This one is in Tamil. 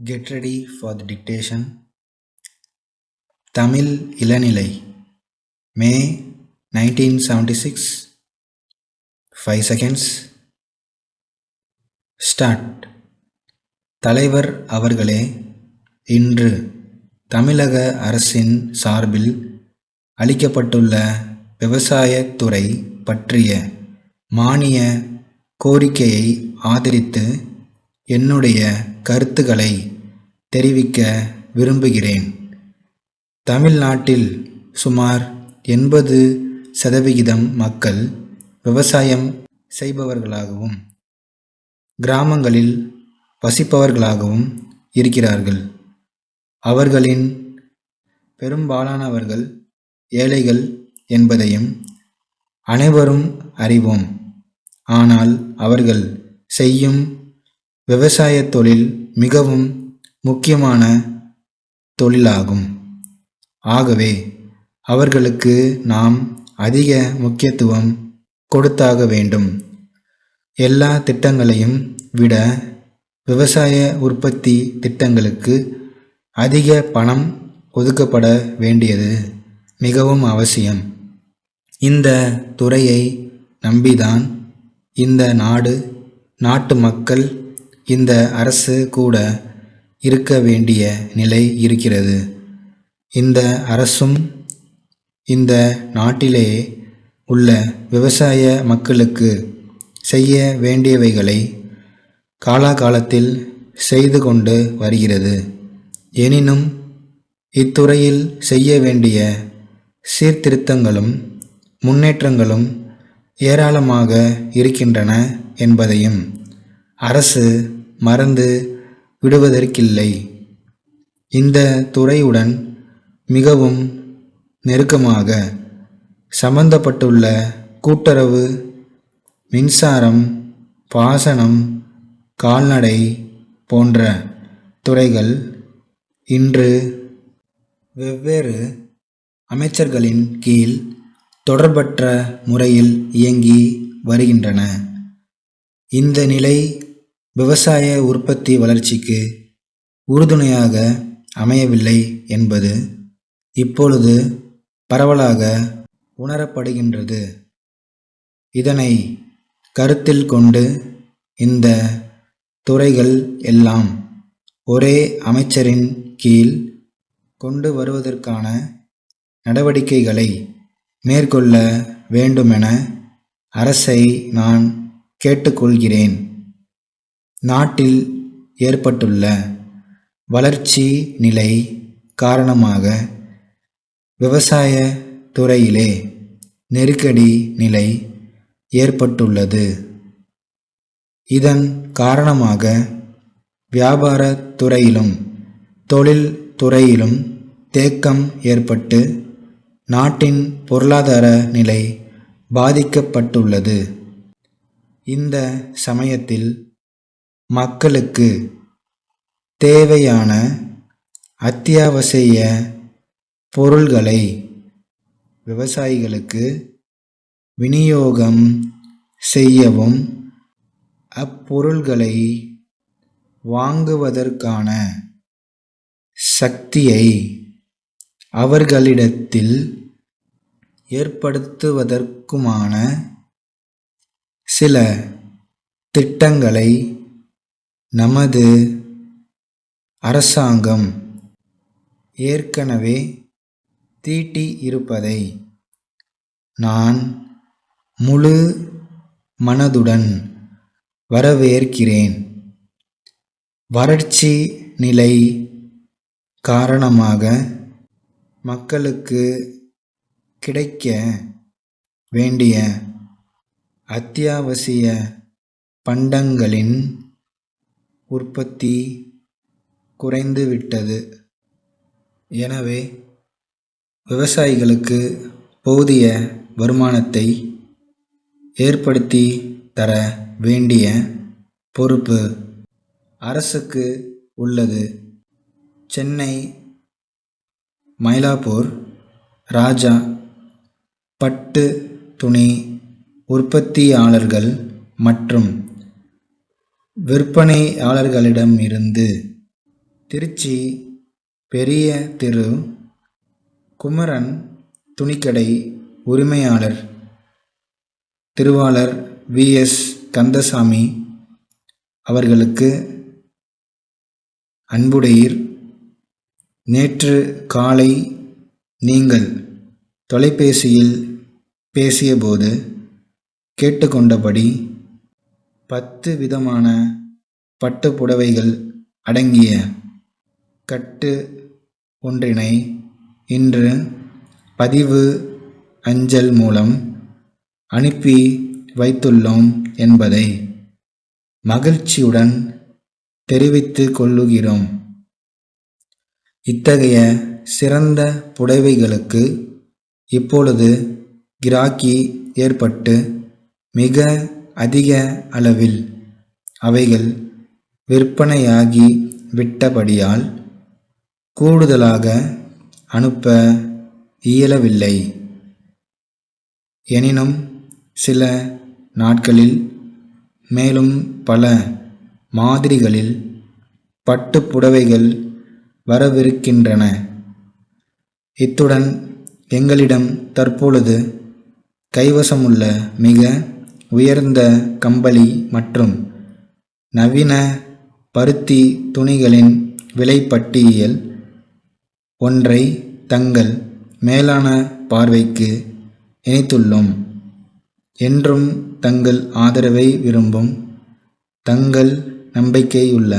Get ready for the dictation. Tamil இளநிலை மே 1976. 5 seconds. Start. தலைவர் அவர்களே, இன்று தமிழக அரசின் சார்பில் அளிக்கப்பட்டுள்ள விவசாயத்துறை பற்றிய மானிய கோரிக்கையை ஆதரித்து என்னுடைய கருத்துக்களை தெரிவிக்க விரும்புகிறேன். தமிழ்நாட்டில் சுமார் 80% மக்கள் விவசாயம் செய்பவர்களாகவும் கிராமங்களில் வசிப்பவர்களாகவும் இருக்கிறார்கள். அவர்களின் பெரும்பாலானவர்கள் ஏழைகள் என்பதையும் அனைவரும் அறிவோம். ஆனால் அவர்கள் செய்யும் விவசாய தொழில் மிகவும் முக்கியமான தொழிலாகும். ஆகவே அவர்களுக்கு நாம் அதிக முக்கியத்துவம் கொடுத்தாக வேண்டும். எல்லா திட்டங்களையும் விட விவசாய உற்பத்தி திட்டங்களுக்கு அதிக பணம் ஒதுக்கப்பட வேண்டியது மிகவும் அவசியம். இந்த துறையை நம்பிதான் இந்த நாட்டு மக்கள், இந்த அரசு கூட இருக்க வேண்டிய நிலை இருக்கிறது. இந்த அரசும் இந்த நாட்டிலே உள்ள விவசாய மக்களுக்கு செய்ய வேண்டியவைகளை காலாகாலத்தில் செய்து கொண்டு வருகிறது. எனினும் இத்துறையில் செய்ய வேண்டிய சீர்திருத்தங்களும் முன்னேற்றங்களும் ஏராளமாக இருக்கின்றன என்பதையும் அரசு மறந்து விடுவதற்கில்லை. இந்த துறையுடன் மிகவும் நெருக்கமாக சம்பந்தப்பட்டுள்ள கூட்டுறவு, மின்சாரம், பாசனம், கால்நடை போன்ற துறைகள் இன்று வெவ்வேறு அமைச்சர்களின் கீழ் தொடர்பற்ற முறையில் இயங்கி வருகின்றன. இந்த நிலை விவசாய உற்பத்தி வளர்ச்சிக்கு உறுதுணையாக அமையவில்லை என்பது இப்பொழுது பரவலாக உணரப்படுகின்றது. இதனை கருத்தில் கொண்டு இந்த துறைகள் எல்லாம் ஒரே அமைச்சரின் கீழ் கொண்டு வருவதற்கான நடவடிக்கைகளை மேற்கொள்ள வேண்டுமென அரசை நான் கேட்டுக்கொள்கிறேன். நாட்டில் ஏற்பட்டுள்ள வளர்ச்சி நிலை காரணமாக விவசாய துறையிலே நெருக்கடி நிலை ஏற்பட்டுள்ளது. இதன் காரணமாக வியாபார துறையிலும் தொழில் துறையிலும் தேக்கம் ஏற்பட்டு நாட்டின் பொருளாதார நிலை பாதிக்கப்பட்டுள்ளது. இந்த சமயத்தில் மக்களுக்கு தேவையான அத்தியாவசிய பொருள்களை விவசாயிகளுக்கு விநியோகம் செய்யவும் அப்பொருள்களை வாங்குவதற்கான சக்தியை அவர்களிடத்தில் ஏற்படுத்துவதற்குமான சில திட்டங்களை நமது அரசாங்கம் ஏற்கனவே தீட்டி இருப்பதை நான் முழு மனதுடன் வரவேற்கிறேன். வறட்சி நிலை காரணமாக மக்களுக்கு கிடைக்க வேண்டிய அத்தியாவசிய பண்டங்களின் உற்பத்தி குறைந்துவிட்டது. எனவே விவசாயிகளுக்கு போதிய வருமானத்தை ஏற்படுத்தி தர வேண்டிய பொறுப்பு அரசுக்கு உள்ளது. சென்னை, மயிலாப்பூர், ராஜா பட்டு துணி உற்பத்தியாளர்கள் மற்றும் விற்பனையாளர்களிடமிருந்து திருச்சி பெரிய தெரு குமரன் துணிக்கடை உரிமையாளர் திருவாளர் VS கந்தசாமி அவர்களுக்கு அன்புடையீர். நேற்று காலை நீங்கள் தொலைபேசியில் பேசியபோது கேட்டுக்கொண்டபடி 10 விதமான பட்டுப் புடவைகள் அடங்கிய கட்டு ஒன்றினை இன்று பதிவு அஞ்சல் மூலம் அனுப்பி வைத்துள்ளோம் என்பதை மகிழ்ச்சியுடன் தெரிவித்துக் கொள்ளுகிறோம். இத்தகைய சிறந்த புடவைகளுக்கு இப்பொழுது கிராக்கி ஏற்பட்டு மிக அதிக அளவில் அவைகள் விற்பனையாகி விட்டபடியால் கூடுதலாக அனுப்ப இயலவில்லை. எனினும் சில நாட்களில் மேலும் பல மாதிரிகளில் பட்டுப் புடவைகள் வரவிருக்கின்றன. இத்துடன் எங்களிடம் தற்பொழுது கைவசமுள்ள மிக உயர்ந்த கம்பளி மற்றும் நவீன பருத்தி துணிகளின் விலைப்பட்டியல் ஒன்றை தங்கள் மேலான பார்வைக்கு இணைத்துள்ளோம். என்றும் தங்கள் ஆதரவை விரும்பும் தங்கள் நம்பிக்கையுள்ள